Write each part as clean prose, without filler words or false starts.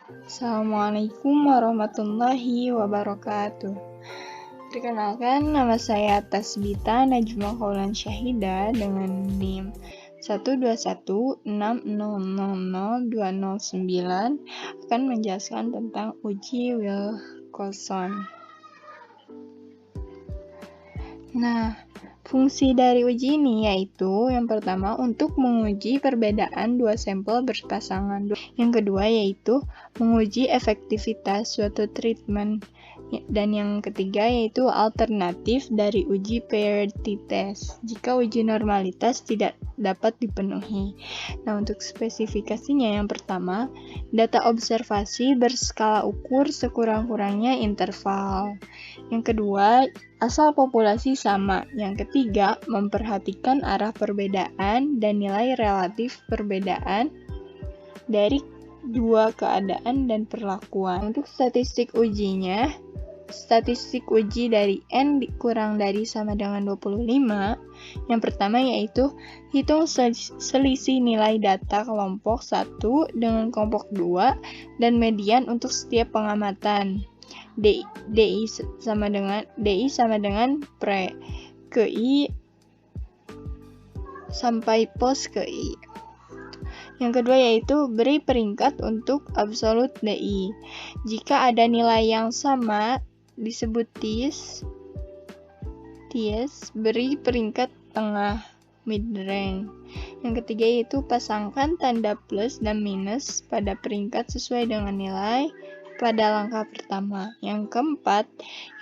Assalamualaikum warahmatullahi wabarakatuh. Perkenalkan, nama saya Tasbita Najma Khaulan Syahida dengan NIM 12160000209 akan menjelaskan tentang uji Wilcoxon. Nah, fungsi dari uji ini yaitu yang pertama untuk menguji perbedaan dua sampel berpasangan. Yang kedua yaitu menguji efektivitas suatu treatment. Dan yang ketiga yaitu alternatif dari uji paired t-test jika uji normalitas tidak dapat dipenuhi. Nah, untuk spesifikasinya yang pertama, data observasi berskala ukur sekurang-kurangnya interval. Yang kedua, asal populasi sama. Yang ketiga, memperhatikan arah perbedaan dan nilai relatif perbedaan dari dua keadaan dan perlakuan. Untuk statistik ujinya, statistik uji dari N kurang dari sama dengan 25. Yang pertama yaitu hitung selisih nilai data kelompok 1 dengan kelompok 2 dan median untuk setiap pengamatan. DI sama dengan pre ke I sampai post ke I. Yang kedua yaitu beri peringkat untuk absolut DI. Jika ada nilai yang sama disebut TIS, beri peringkat tengah mid rank. Yang ketiga yaitu pasangkan tanda plus dan minus pada peringkat sesuai dengan nilai pada langkah pertama. Yang keempat,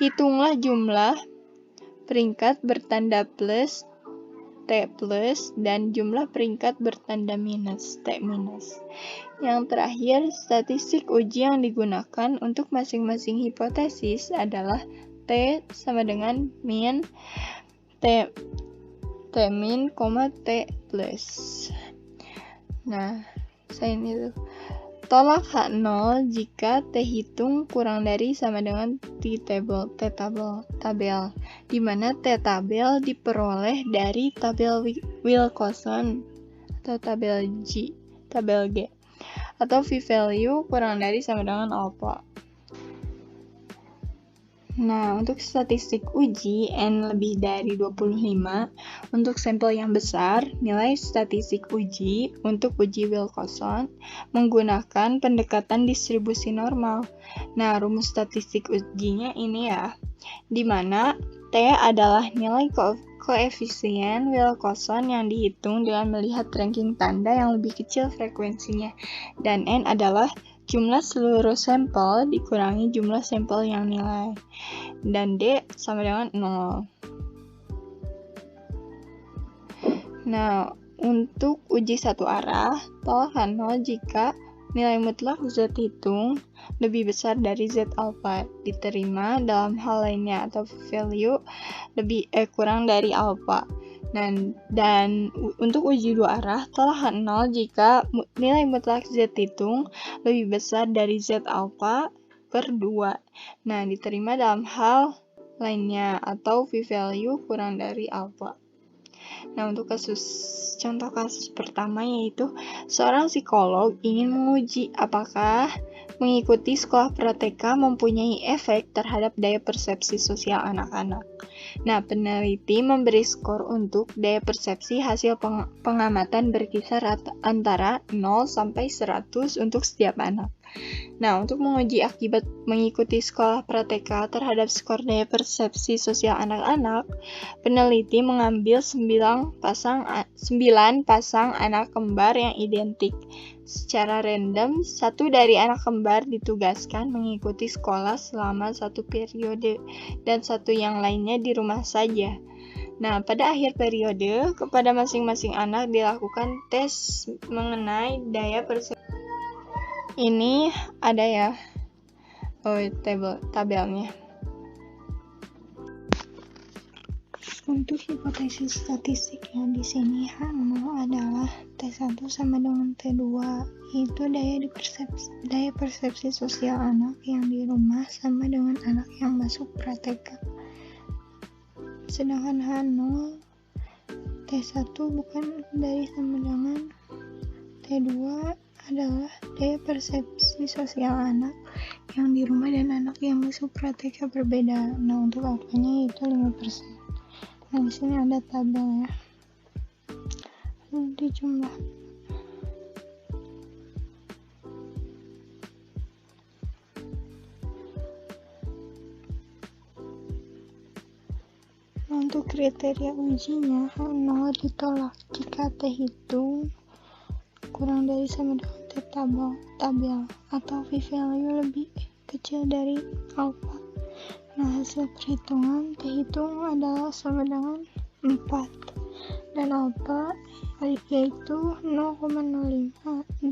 hitunglah jumlah peringkat bertanda plus T plus dan jumlah peringkat bertanda minus T minus. Yang terakhir, statistik uji yang digunakan untuk masing-masing hipotesis adalah T sama dengan min T min, T plus. Nah, itu tolak H0 jika T hitung kurang dari sama dengan T tabel, di mana T tabel diperoleh dari tabel Wilcoxon atau tabel G, atau v-value kurang dari sama dengan alpha. Nah, untuk statistik uji N lebih dari 25, untuk sampel yang besar, nilai statistik uji untuk uji Wilcoxon menggunakan pendekatan distribusi normal. Nah, rumus statistik ujinya ini ya, di mana T adalah nilai koefisien Wilcoxon yang dihitung dengan melihat ranking tanda yang lebih kecil frekuensinya, dan N adalah jumlah seluruh sampel dikurangi jumlah sampel yang nilai, dan D sama dengan 0. Nah, untuk uji satu arah, tolak H0 jika nilai mutlak Z hitung lebih besar dari Z alpha, diterima dalam hal lainnya atau value kurang dari alpha. Dan untuk uji dua arah, tolak H0 jika nilai mutlak Z hitung lebih besar dari Z alpha per 2. Nah, diterima dalam hal lainnya atau v-value kurang dari alpha. Nah, untuk contoh kasus pertama yaitu seorang psikolog ingin menguji apakah mengikuti sekolah pratika mempunyai efek terhadap daya persepsi sosial anak-anak. Nah, peneliti memberi skor untuk daya persepsi hasil pengamatan berkisar antara 0 sampai 100 untuk setiap anak. Nah, untuk menguji akibat mengikuti sekolah pratika terhadap skor daya persepsi sosial anak-anak, peneliti mengambil 9 pasang anak kembar yang identik. Secara random, satu dari anak kembar ditugaskan mengikuti sekolah selama satu periode dan satu yang lainnya di rumah saja. Nah, pada akhir periode, kepada masing-masing anak dilakukan tes mengenai daya persepsi. Ini ada ya tabelnya. Untuk hipotesis statistik yang di sini H0 adalah T1 sama dengan T2, yaitu daya persepsi sosial anak yang di rumah sama dengan anak yang masuk pratika. Sedangkan H0 T1 bukan dari sama dengan T2 adalah daya persepsi sosial anak yang di rumah dan anak yang masuk praktek berbeda. Nah, untuk angkanya itu 5%. Nah, di sini ada tabel ya. Lalu dijumlah. Nah, untuk kriteria ujinya, 0 ditolak jika T hitung kurang dari sama dengan tabel atau p-value lebih kecil dari alpha. Nah, hasil perhitungan T hitung adalah sama dengan 4 dan alpha yaitu 0,05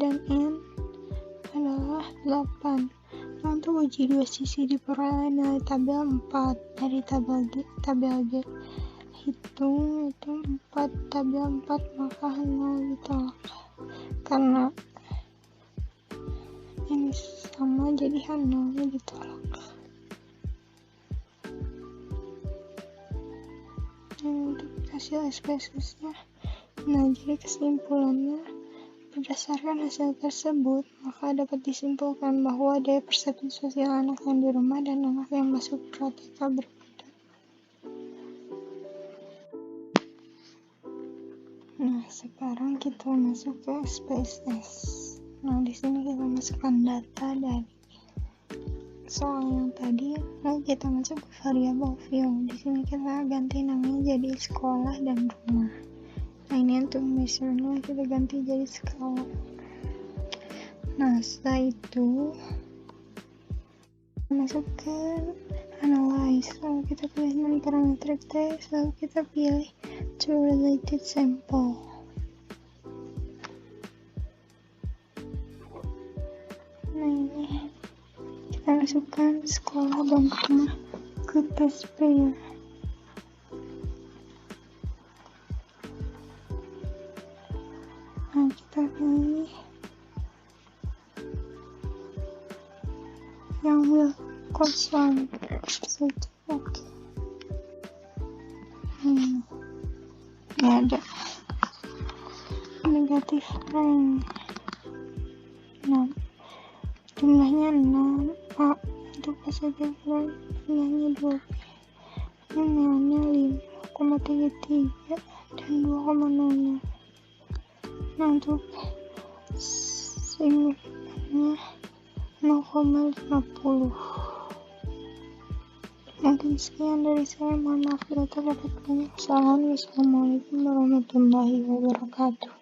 dan N adalah 8. Nah, untuk uji dua sisi diperoleh nilai tabel 4 dari tabel G hitung itu 4 tabel 4, maka 0 ditolak karena ini sama, jadi 0-nya ditolak. Untuk hasil SPSS-nya, nah jadi kesimpulannya, berdasarkan hasil tersebut maka dapat disimpulkan bahwa daya persepsi sosial anak yang di rumah dan anak yang masuk TK berbeda. Nah, sekarang kita masuk ke SPSS. Nah, di sini kita masukkan data dari soal yang tadi, lalu kita masuk ke variabel view. Di sini kita ganti namanya jadi sekolah dan rumah. Nah, ini untuk measurement kita ganti jadi sekolah. Nah, setelah itu masuk ke analyze, lalu kita pilih non-parametric text, lalu kita pilih to related sample. Nah, ini kita masukkan sekolah dan rumah ke test pair. Nah, kita pilih yang will concern saja. Oke. Ini ada negatif rank. Nah, jumlahnya 6 A untuk positive rank, jumlahnya 2 B, nilainya 5,33 dan 2,00. Nah, untuk signifikannya 0,50. Mungkin sekian dari saya, mohon maaf bila terdapat banyak kesalahan. Wassalamualaikum warahmatullahi wabarakatuh.